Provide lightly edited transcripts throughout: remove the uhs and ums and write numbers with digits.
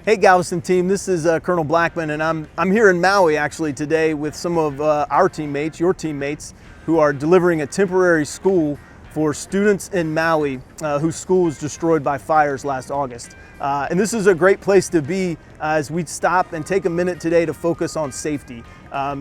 Hey Galveston team, this is Colonel Blackman, and I'm here in Maui actually today with some of our teammates, your teammates, who are delivering a temporary school for students in Maui whose school was destroyed by fires last August. And this is a great place to be as we stop and take a minute today to focus on safety.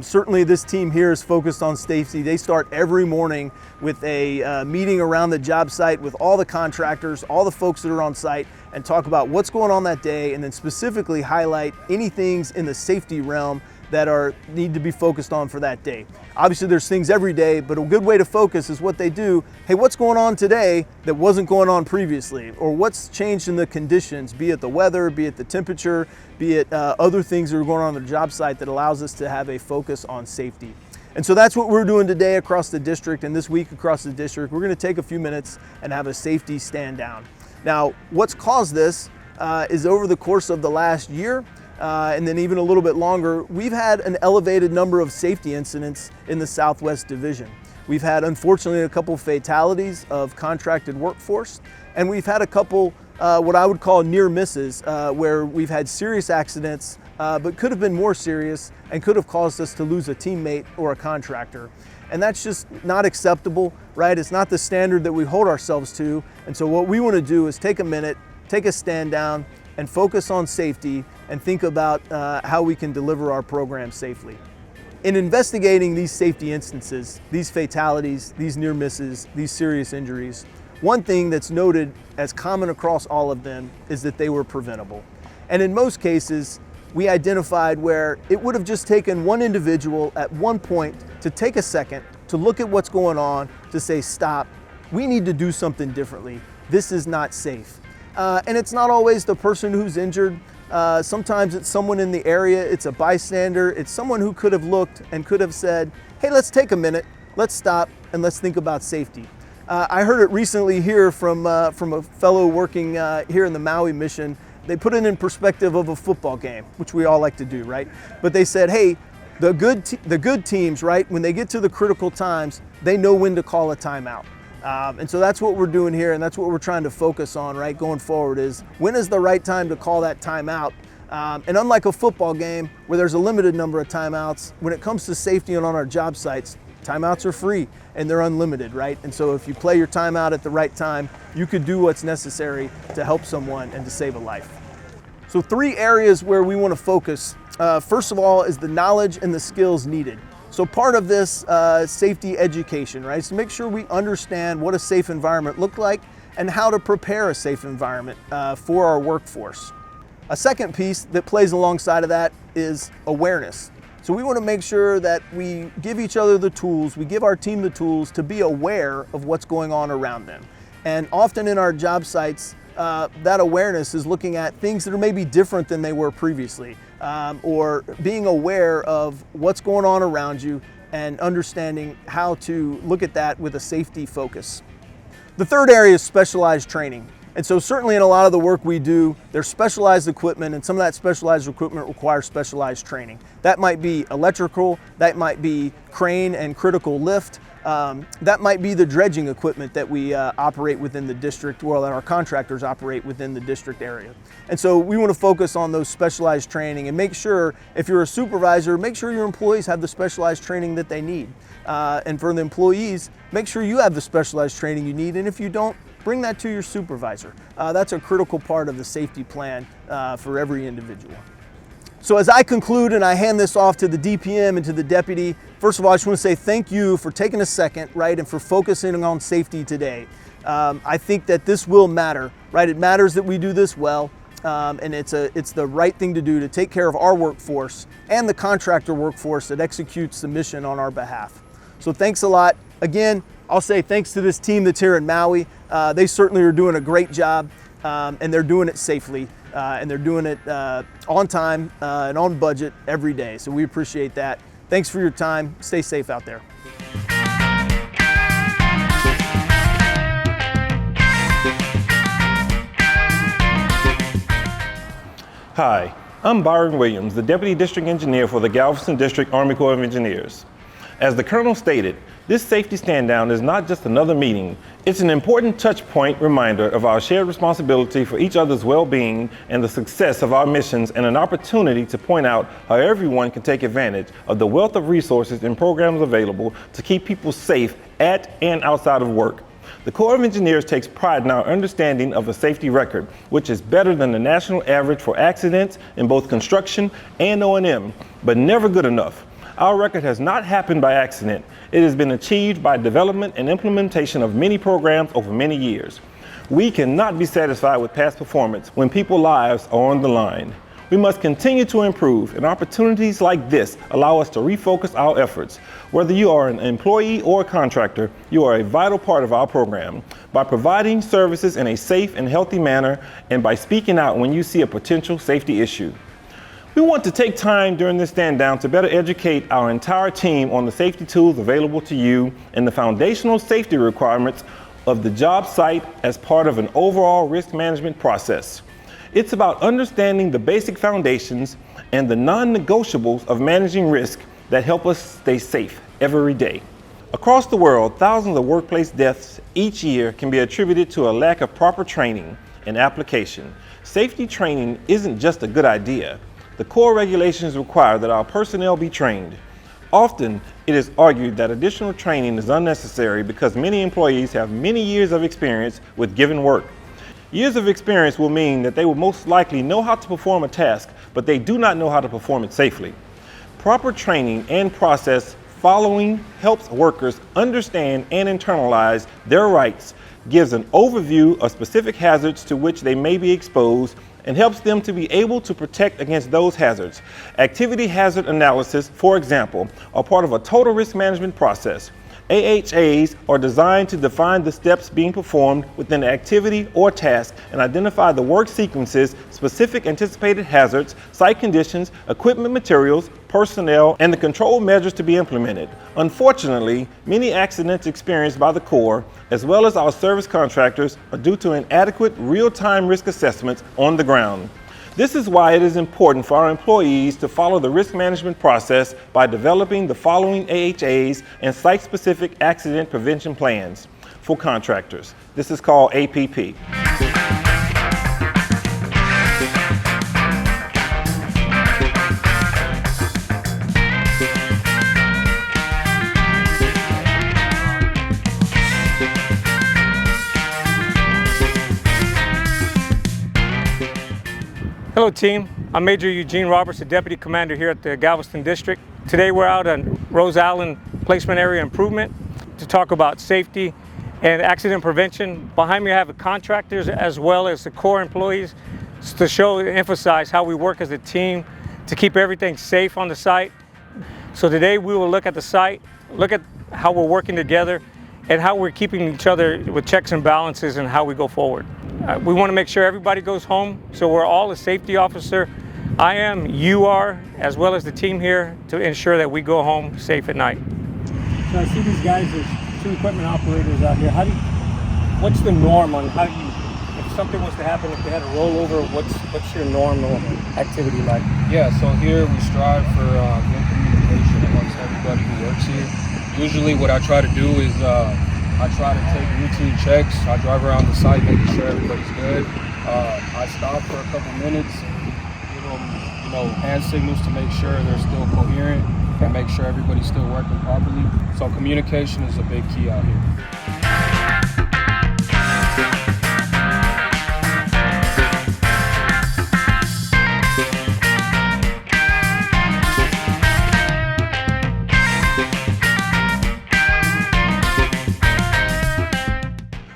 Certainly this team here is focused on safety. They start every morning with a meeting around the job site with all the contractors, all the folks that are on site, and talk about what's going on that day, and then specifically highlight any things in the safety realm that need to be focused on for that day. Obviously there's things every day, but a good way to focus is what they do. Hey, what's going on today that wasn't going on previously? Or what's changed in the conditions, be it the weather, be it the temperature, be it other things that are going on the job site that allows us to have a focus on safety. And so that's what we're doing today across the district, and this week across the district. We're gonna take a few minutes and have a safety stand down. Now, what's caused this is over the course of the last year, and then even a little bit longer, we've had an elevated number of safety incidents in the Southwest Division. We've had, unfortunately, a couple fatalities of contracted workforce, and we've had a couple what I would call near misses, where we've had serious accidents, but could have been more serious and could have caused us to lose a teammate or a contractor. And that's just not acceptable, right? It's not the standard that we hold ourselves to. And so what we want to do is take a minute, take a stand down, and focus on safety and think about how we can deliver our program safely. In investigating these safety instances, these fatalities, these near misses, these serious injuries, one thing that's noted as common across all of them is that they were preventable. And in most cases, we identified where it would have just taken one individual at one point to take a second to look at what's going on, to say, stop, we need to do something differently. This is not safe. And it's not always the person who's injured. Sometimes it's someone in the area, it's a bystander, it's someone who could have looked and could have said, hey, let's take a minute, let's stop, and let's think about safety. I heard it recently here from a fellow working here in the Maui mission. They put it in perspective of a football game, which we all like to do, right? But they said, hey, the good teams, right, when they get to the critical times, they know when to call a timeout. And so that's what we're doing here, and that's what we're trying to focus on, right, going forward, is when is the right time to call that timeout? And unlike a football game where there's a limited number of timeouts, when it comes to safety and on our job sites, timeouts are free and they're unlimited, right? And so if you play your timeout at the right time, you could do what's necessary to help someone and to save a life. So 3 areas where we want to focus. First of all is the knowledge and the skills needed. So part of this safety education, right, is to make sure we understand what a safe environment looks like and how to prepare a safe environment for our workforce. A second piece that plays alongside of that is awareness. So we want to make sure that we give each other the tools, we give our team the tools to be aware of what's going on around them. And often in our job sites, that awareness is looking at things that are maybe different than they were previously, or being aware of what's going on around you and understanding how to look at that with a safety focus. The third area is specialized training. And so certainly in a lot of the work we do, there's specialized equipment, and some of that specialized equipment requires specialized training. That might be electrical, that might be crane and critical lift, that might be the dredging equipment that we operate within the district, or that our contractors operate within the district area. And so we want to focus on those specialized training and make sure, if you're a supervisor, make sure your employees have the specialized training that they need. And for the employees, make sure you have the specialized training you need, and if you don't, bring that to your supervisor. That's a critical part of the safety plan for every individual. So as I conclude and I hand this off to the DPM and to the deputy, first of all, I just want to say thank you for taking a second, right, and for focusing on safety today. I think that this will matter, right? It matters that we do this well, and it's the right thing to do to take care of our workforce and the contractor workforce that executes the mission on our behalf. So thanks a lot. Again, I'll say thanks to this team that's here in Maui. They certainly are doing a great job, and they're doing it safely, and they're doing it on time and on budget every day. So we appreciate that. Thanks for your time. Stay safe out there. Hi, I'm Byron Williams, the Deputy District Engineer for the Galveston District Army Corps of Engineers. As the Colonel stated, this safety stand-down is not just another meeting. It's an important touch-point reminder of our shared responsibility for each other's well-being and the success of our missions, and an opportunity to point out how everyone can take advantage of the wealth of resources and programs available to keep people safe at and outside of work. The Corps of Engineers takes pride in our understanding of a safety record, which is better than the national average for accidents in both construction and O&M, but never good enough. Our record has not happened by accident. It has been achieved by development and implementation of many programs over many years. We cannot be satisfied with past performance when people's lives are on the line. We must continue to improve, and opportunities like this allow us to refocus our efforts. Whether you are an employee or a contractor, you are a vital part of our program. By providing services in a safe and healthy manner, and by speaking out when you see a potential safety issue. We want to take time during this stand down to better educate our entire team on the safety tools available to you and the foundational safety requirements of the job site as part of an overall risk management process. It's about understanding the basic foundations and the non-negotiables of managing risk that help us stay safe every day. Across the world, thousands of workplace deaths each year can be attributed to a lack of proper training and application. Safety training isn't just a good idea. The core regulations require that our personnel be trained. Often, it is argued that additional training is unnecessary because many employees have many years of experience with given work. Years of experience will mean that they will most likely know how to perform a task, but they do not know how to perform it safely. Proper training and process following helps workers understand and internalize their rights, gives an overview of specific hazards to which they may be exposed, and helps them to be able to protect against those hazards. Activity hazard analysis, for example, are part of a total risk management process. AHAs are designed to define the steps being performed within the activity or task and identify the work sequences, specific anticipated hazards, site conditions, equipment materials, personnel, and the control measures to be implemented. Unfortunately, many accidents experienced by the Corps, as well as our service contractors, are due to inadequate real-time risk assessments on the ground. This is why it is important for our employees to follow the risk management process by developing the following AHAs and site-specific accident prevention plans for contractors. This is called APP. Hello team, I'm Major Eugene Roberts, the Deputy Commander here at the Galveston District. Today we're out on Rose Island Placement Area Improvement to talk about safety and accident prevention. Behind me I have the contractors as well as the Corps employees to show and emphasize how we work as a team to keep everything safe on the site. So today we will look at the site, look at how we're working together and how we're keeping each other with checks and balances and how we go forward. We want to make sure everybody goes home, so we're all a safety officer. I am, you are, as well as the team here to ensure that we go home safe at night. So I see these guys as two equipment operators out here. What's the norm on how you, if something was to happen, if they had a rollover, what's your normal activity like? Yeah, so here we strive for good communication amongst everybody who works here. Usually what I try to do is I try to take routine checks. I drive around the site making sure everybody's good. I stop for a couple minutes, give them, hand signals to make sure they're still coherent and make sure everybody's still working properly. So communication is a big key out here.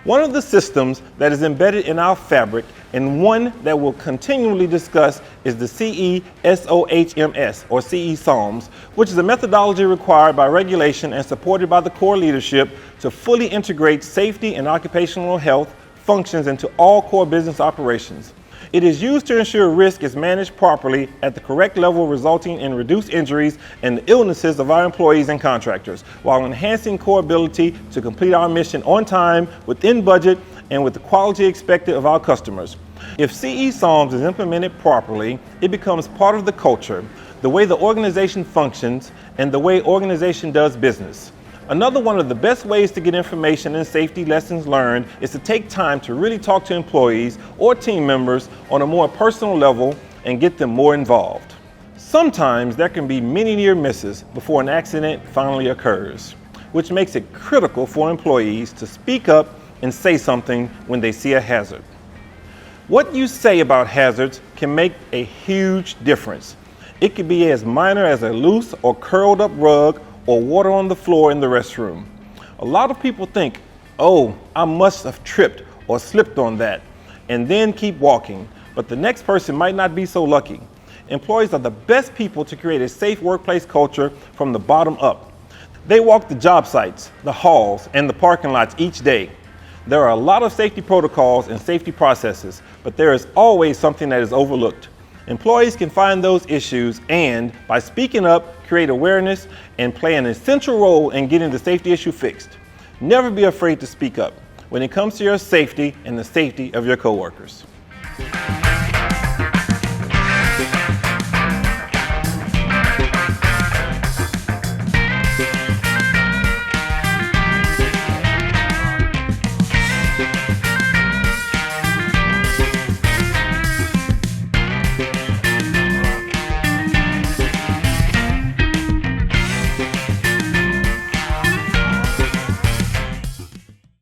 One of the systems that is embedded in our fabric and one that we'll continually discuss is the CE-SOHMS or CE-SOHMS, which is a methodology required by regulation and supported by the Corps leadership to fully integrate safety and occupational health functions into all Corps business operations. It is used to ensure risk is managed properly at the correct level, resulting in reduced injuries and illnesses of our employees and contractors, while enhancing Corps ability to complete our mission on time, within budget, and with the quality expected of our customers. If CE-SOHMS is implemented properly, it becomes part of the culture. the way the organization functions, and the way organization does business. Another one of the best ways to get information and safety lessons learned is to take time to really talk to employees or team members on a more personal level and get them more involved. Sometimes there can be many near misses before an accident finally occurs, which makes it critical for employees to speak up and say something when they see a hazard. What you say about hazards can make a huge difference. It could be as minor as a loose or curled up rug or water on the floor in the restroom. A lot of people think, oh, I must have tripped or slipped on that, and then keep walking, but the next person might not be so lucky. Employees are the best people to create a safe workplace culture from the bottom up. They walk the job sites, the halls, and the parking lots each day. There are a lot of safety protocols and safety processes, but there is always something that is overlooked. Employees can find those issues and, by speaking up, create awareness and play an essential role in getting the safety issue fixed. Never be afraid to speak up when it comes to your safety and the safety of your coworkers.